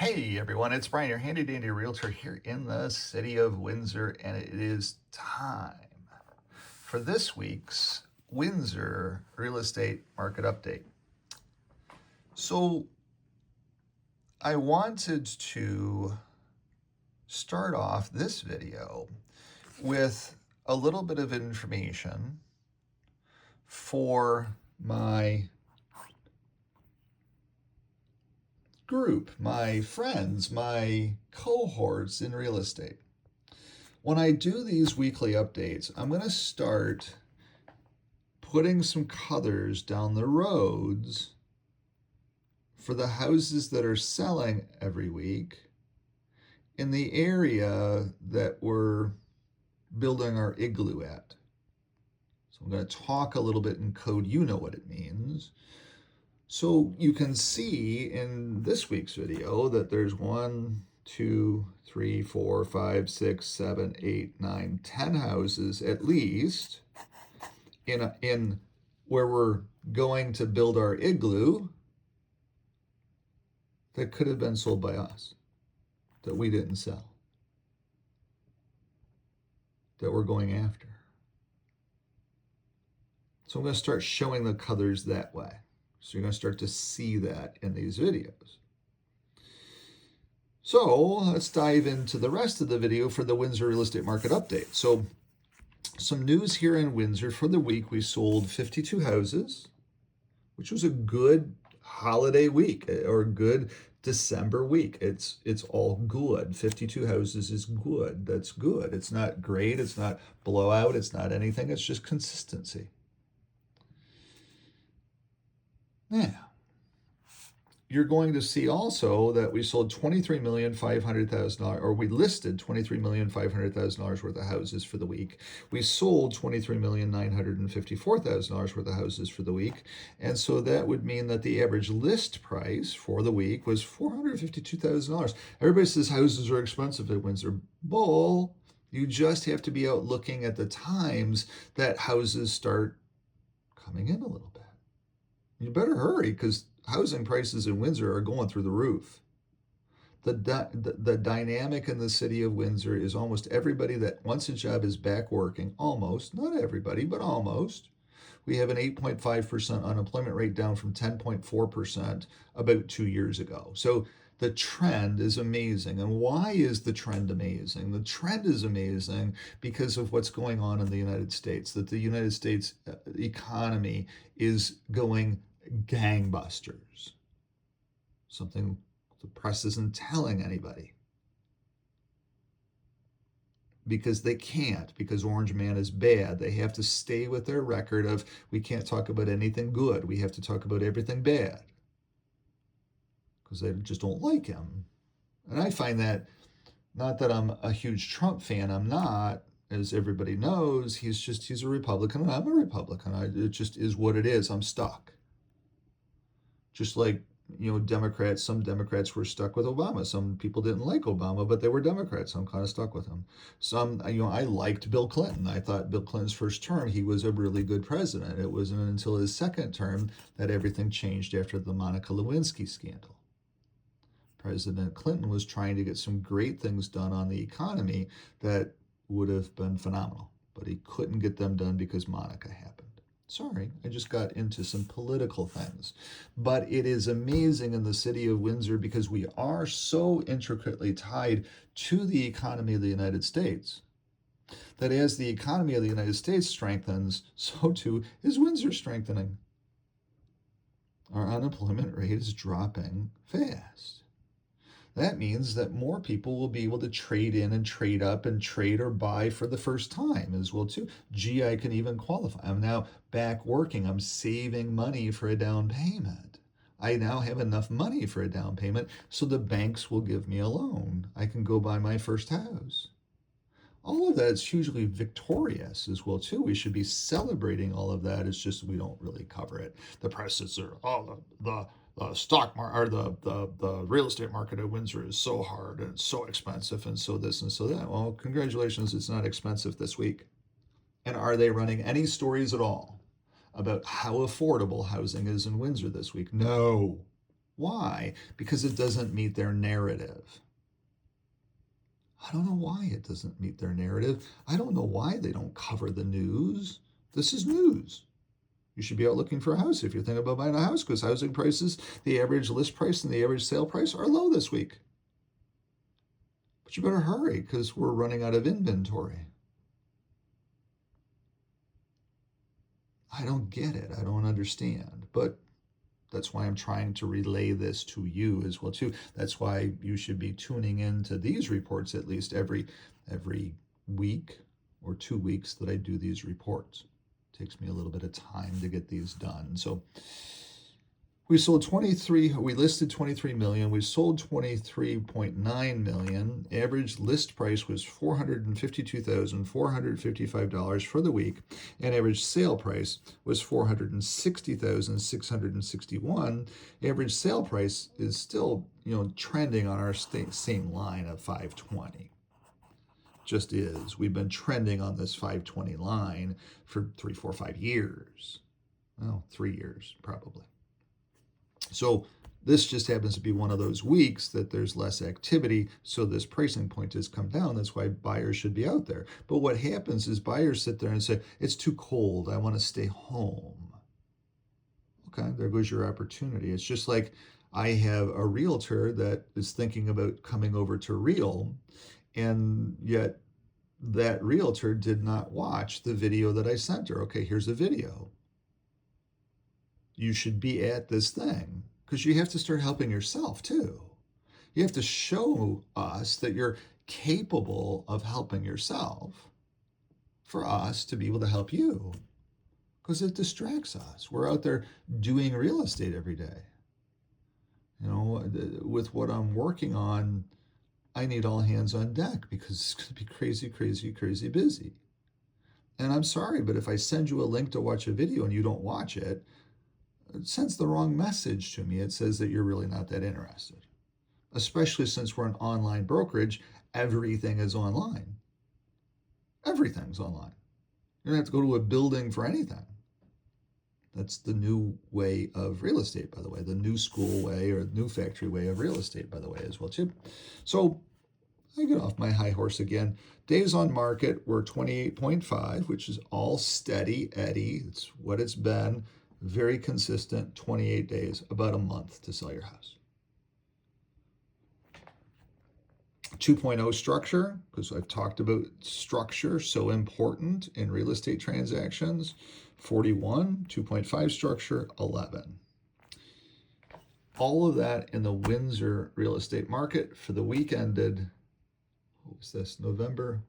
Hey everyone, it's Brian, your handy dandy realtor here in the city of Windsor, and it is time for this week's Windsor Real Estate Market Update. So, I wanted to start off this video with a little bit of information for my group, my friends, my cohorts in real estate. When I do these weekly updates, I'm going to start putting some colors down the roads for the houses that are selling every week in the area that we're building our igloo at. So I'm going to talk a little bit in code, you know what it means. So you can see in this week's video that there's 1, 2, 3, 4, 5, 6, 7, 8, 9, 10 houses at least in where we're going to build our igloo that could have been sold by us, that we didn't sell, that we're going after. So I'm going to start showing the colors that way. So you're going to start to see that in these videos. So let's dive into the rest of the video for the Windsor Real Estate Market Update. So some news here in Windsor for the week. We sold 52 houses, which was a good holiday week or a good December week. It's all good. 52 houses is good. That's good. It's not great. It's not blowout. It's not anything. It's just consistency. Now, you're going to see also that we sold $23,500,000, or we listed $23,500,000 worth of houses for the week. We sold $23,954,000 worth of houses for the week. And so that would mean that the average list price for the week was $452,000. Everybody says houses are expensive at Windsor. Bull. You just have to be out looking at the times that houses start coming in a little bit. You better hurry because housing prices in Windsor are going through the roof. The dynamic in the city of Windsor is almost everybody that wants a job is back working. Almost, not everybody, but almost. We have an 8.5% unemployment rate, down from 10.4% about 2 years ago. So the trend is amazing. And why is the trend amazing? The trend is amazing because of what's going on in the United States, that the United States economy is going gangbusters. Something the press isn't telling anybody. Because they can't, because Orange Man is bad. They have to stay with their record of we can't talk about anything good. We have to talk about everything bad. Because they just don't like him. And I find that, not that I'm a huge Trump fan, I'm not. As everybody knows, he's a Republican and I'm a Republican. It just is what it is. I'm stuck. Just like, Democrats, some Democrats were stuck with Obama. Some people didn't like Obama, but they were Democrats. So I'm kind of stuck with him. Some, I liked Bill Clinton. I thought Bill Clinton's first term, he was a really good president. It wasn't until his second term that everything changed after the Monica Lewinsky scandal. President Clinton was trying to get some great things done on the economy that would have been phenomenal, but he couldn't get them done because Monica happened. Sorry, I just got into some political things. But it is amazing in the city of Windsor because we are so intricately tied to the economy of the United States that as the economy of the United States strengthens, so too is Windsor strengthening. Our unemployment rate is dropping fast. That means that more people will be able to trade in and trade up and trade or buy for the first time as well too. Gee, I can even qualify. I'm now back working. I'm saving money for a down payment. I now have enough money for a down payment, so the banks will give me a loan. I can go buy my first house. All of that is hugely victorious as well too. We should be celebrating all of that. It's just we don't really cover it. The press is there. Oh, the stock market or the real estate market at Windsor is so hard and it's so expensive and so this and so that. Well, congratulations, it's not expensive this week. And are they running any stories at all about how affordable housing is in Windsor this week? No. Why? Because it doesn't meet their narrative. I don't know why it doesn't meet their narrative. I don't know why they don't cover the news. This is news. You should be out looking for a house if you're thinking about buying a house, because housing prices, the average list price and the average sale price are low this week. But you better hurry because we're running out of inventory. I don't get it. I don't understand. But that's why I'm trying to relay this to you as well too. That's why you should be tuning into these reports at least every week or 2 weeks that I do these reports. It takes me a little bit of time to get these done. So we listed 23 million, we sold 23.9 million. Average list price was $452,455 for the week, and average sale price was $460,661. Average sale price is still, trending on our same line of 520. Just is. We've been trending on this 520 line for 3, 4, 5 years. Well, 3 years probably. So this just happens to be one of those weeks that there's less activity, so this pricing point has come down. That's why buyers should be out there. But what happens is buyers sit there and say, it's too cold, I want to stay home. Okay, there goes your opportunity. It's just like I have a realtor that is thinking about coming over to Real, and yet that realtor did not watch the video that I sent her. Okay, here's a video. You should be at this thing, because you have to start helping yourself too. You have to show us that you're capable of helping yourself for us to be able to help you, because it distracts us. We're out there doing real estate every day. With what I'm working on, I need all hands on deck because it's going to be crazy, crazy, crazy busy. And I'm sorry, but if I send you a link to watch a video and you don't watch it, it sends the wrong message to me. It says that you're really not that interested. Especially since we're an online brokerage, everything is online. Everything's online. You don't have to go to a building for anything. That's the new way of real estate, by the way, the new school way or new factory way of real estate, by the way, as well, too. So I get off my high horse again. Days on market were 28.5, which is all steady Eddie. It's what it's been. Very consistent, 28 days, about a month to sell your house. 2.0 structure, because I've talked about structure, so important in real estate transactions, 41, 2.5 structure, 11. All of that in the Windsor real estate market for the week ended, what was this, December,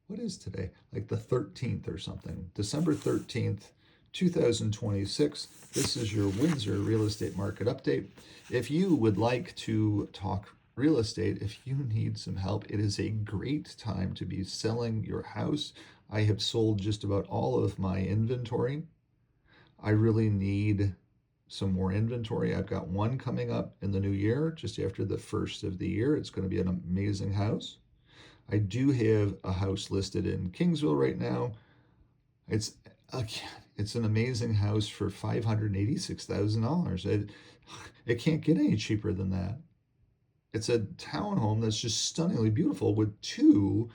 what is today? Like the 13th or something, December 13th, 2026. This is your Windsor real estate market update. If you would like to talk real estate, if you need some help, it is a great time to be selling your house. I have sold just about all of my inventory. I really need some more inventory. I've got one coming up in the new year, just after the first of the year. It's going to be an amazing house. I do have a house listed in Kingsville right now. It's an amazing house for $586,000. It can't get any cheaper than that. It's a townhome that's just stunningly beautiful with 2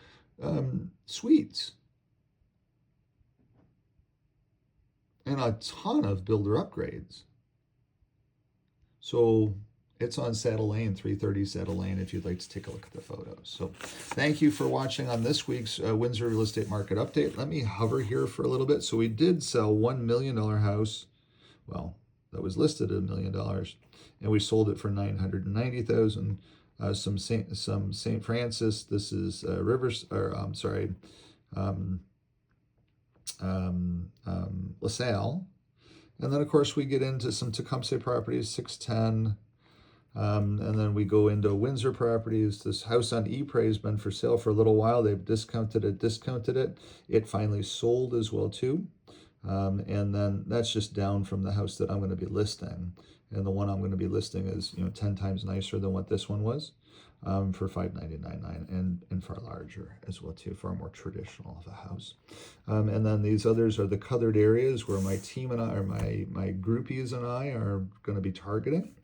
suites and a ton of builder upgrades. So it's on Saddle Lane, 330 Saddle Lane, if you'd like to take a look at the photos. So thank you for watching on this week's Windsor Real Estate Market Update. Let me hover here for a little bit. So we did sell $1 million house. Well, that was listed at $1 million, and we sold it for $990,000. Some St. Francis. This is LaSalle. And then, of course, we get into some Tecumseh properties, 610. And then we go into Windsor properties. This house on Ypres has been for sale for a little while. They've discounted it. It finally sold as well, too. And then that's just down from the house that I'm going to be listing. And the one I'm going to be listing is 10 times nicer than what this one was, for $599.9, and far larger as well too, far more traditional of a house. And then these others are the colored areas where my team and I, or my groupies and I, are going to be targeting.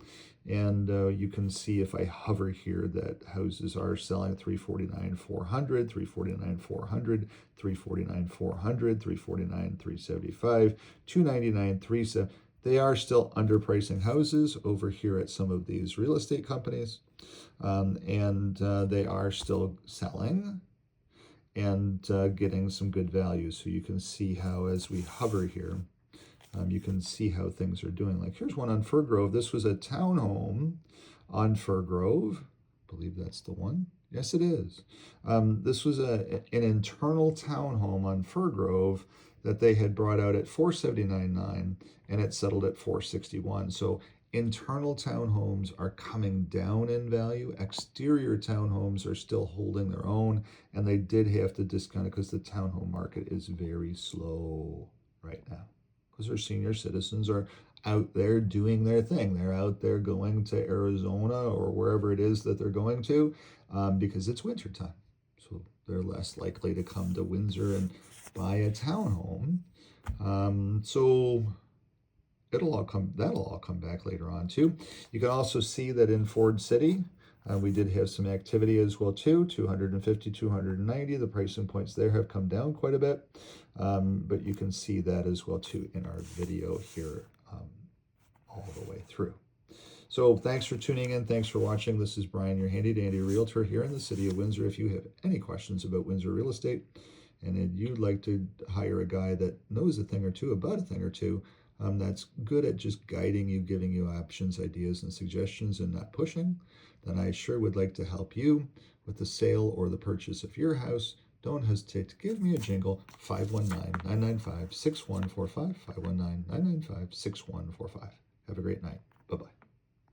And you can see if I hover here that houses are selling at 349,400, 349,400, 349,400, 349, 375, 299, 37. They are still underpricing houses over here at some of these real estate companies, and they are still selling and getting some good value. So you can see how, as we hover here, you can see how things are doing. Like here's one on Fir Grove. This was a townhome on Fir Grove. I believe that's the one. Yes, it is. This was an internal townhome on Fir Grove that they had brought out at $479.9, and it settled at $461. So internal townhomes are coming down in value. Exterior townhomes are still holding their own, and they did have to discount it because the townhome market is very slow right now, because our senior citizens are out there doing their thing. They're out there going to Arizona or wherever it is that they're going to, because it's wintertime. So they're less likely to come to Windsor and buy a townhome. So that'll all come back later on too. You can also see that in Ford City, we did have some activity as well too, 250, 290. The pricing points there have come down quite a bit, but you can see that as well too in our video here, all the way through. So thanks for tuning in. Thanks for watching. This is Brian, your handy dandy realtor here in the city of Windsor. If you have any questions about Windsor real estate and you'd like to hire a guy that knows a thing or two about a thing or two, that's good at just guiding you, giving you options, ideas, and suggestions, and not pushing, then I sure would like to help you with the sale or the purchase of your house. Don't hesitate to give me a jingle, 519-995-6145, 519-995-6145. Have a great night.